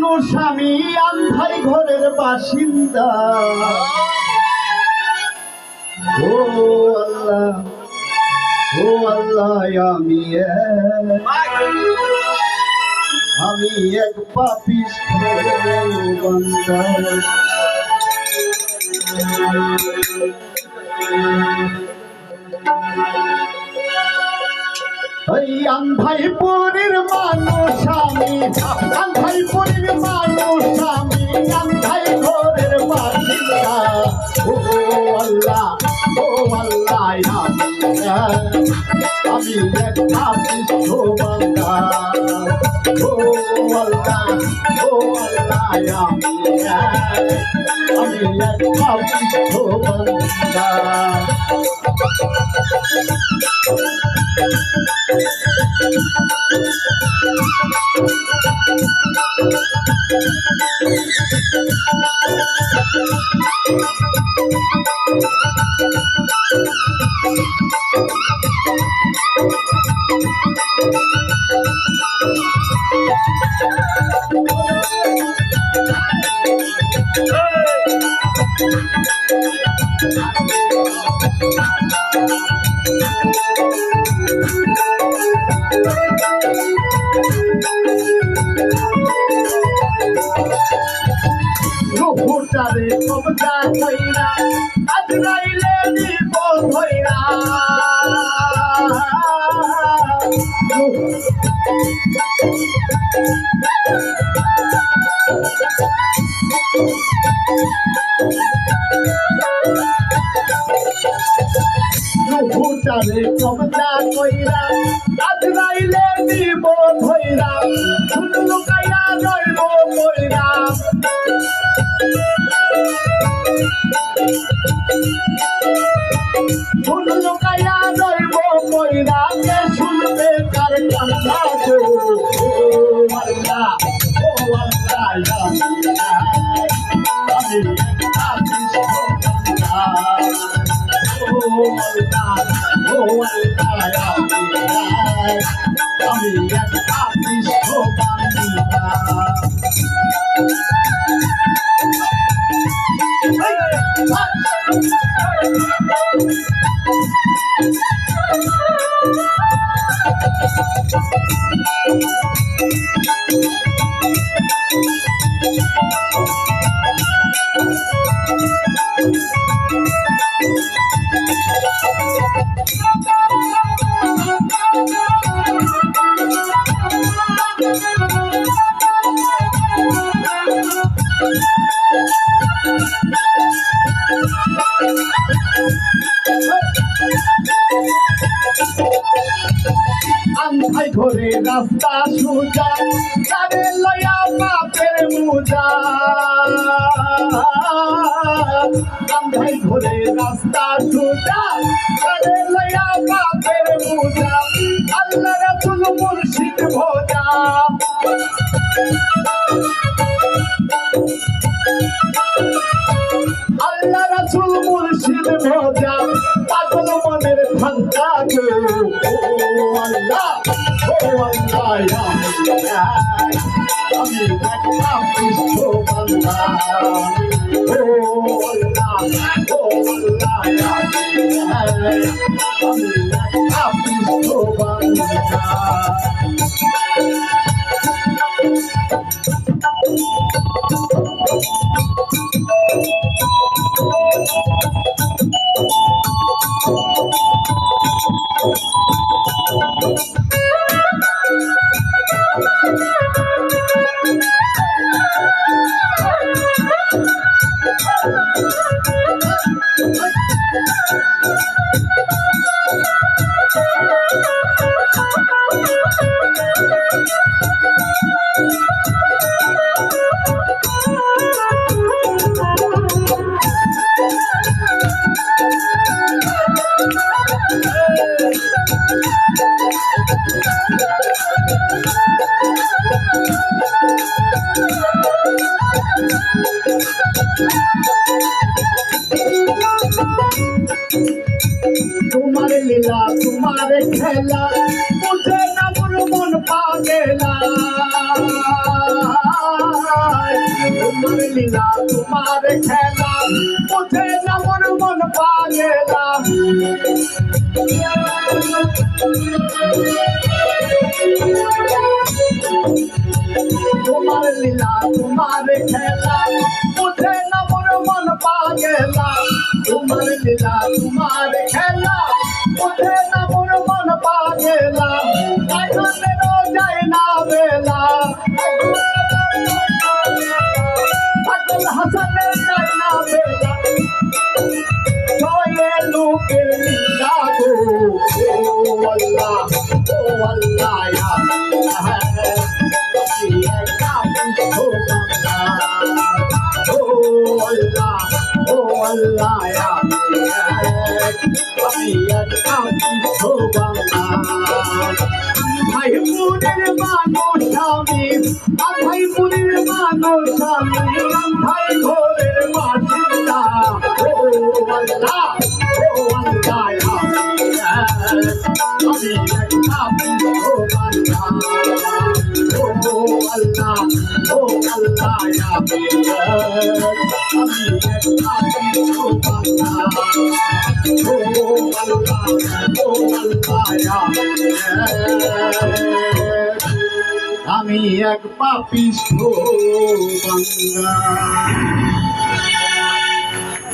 মানুষ আমি আন্ধাই ঘরের বাসিন্দা। ও আল্লাহ, ও আল্লাহ, আমি এক পাপিষ্ঠ বান্দা। এই আন্ধাইপুরের মানুষ আমি, আন্ধাইপুরের মানুষ আমি, আন্ধাই ঘরের বাসিন্দা। ও আল্লাহ, ও আল্লাহ, আমি এক পাপিষ্ঠ বান্দা। ও আল্লাহ, ও আল্লাহ, আমি এক পাপিষ্ঠ বান্দা। রুহুটারে কবজা কইরা আজরাইলে দিব ধইরা। রুহুটারে কবজা কইরা আজরাইলে দিব ধইরা। শুন লুকাইয়া রইব কইরা, শুন লুকাইয়া রইব কইরা। কে শুনবে কার কান্না গো? ও আল্লাহ, ও আল্লাহ, আমি পাপিষ্ঠ বান্দা। ও আল্লাহ, ও আল্লাহ, আমি এক পাপিষ্ঠ বান্দা। আন্ধাই ঘরে রাস্তা সোজা, তারে লয়া বাপের মুজা। আন্ধাই ঘরে রাস্তা সোজা, তারে লয়া বাপের মুজা। আল্লাহ রাসূল মুর্শিদ ভোজা, আল্লাহ রাসূল মুর্শিদ ভোজা। পাগল মনের ভাঙ্গা গো, ও আল্লাহ, ও আল্লাহ, আমি এক পাপিষ্ঠ বান্দা। ও আল্লাহ, ও আল্লাহ, আমি এক পাপিষ্ঠ বান্দা। তোমার লীলা তোমার খেলা বুঝে না মোর মন পাগেলা লীলা তোমার খেলা বুঝে না মন মন পাগেলা তোমার লীলা তোমার খেলা বুঝে না মন মন পাগেলা তোমার লীলা তোমার খেলা বুঝে না মন মন পাগেলা আগুনেরও যায় না বেলা পাগল হাসানের যায় না বেলা ছয়ে লোকের নিন্দা গো ও আল্লাহ ইয়া আল্লাহ ভাই পুরের মানুষ আমি ভাই পুরের মানুষ আমি ভাই ঘরের বাসিন্দা ও আল্লাহ আমি একটা বান্দা ও আল্লাহ আমি একটা বান্দা আমি এক পাপিষ্ঠ বান্দা।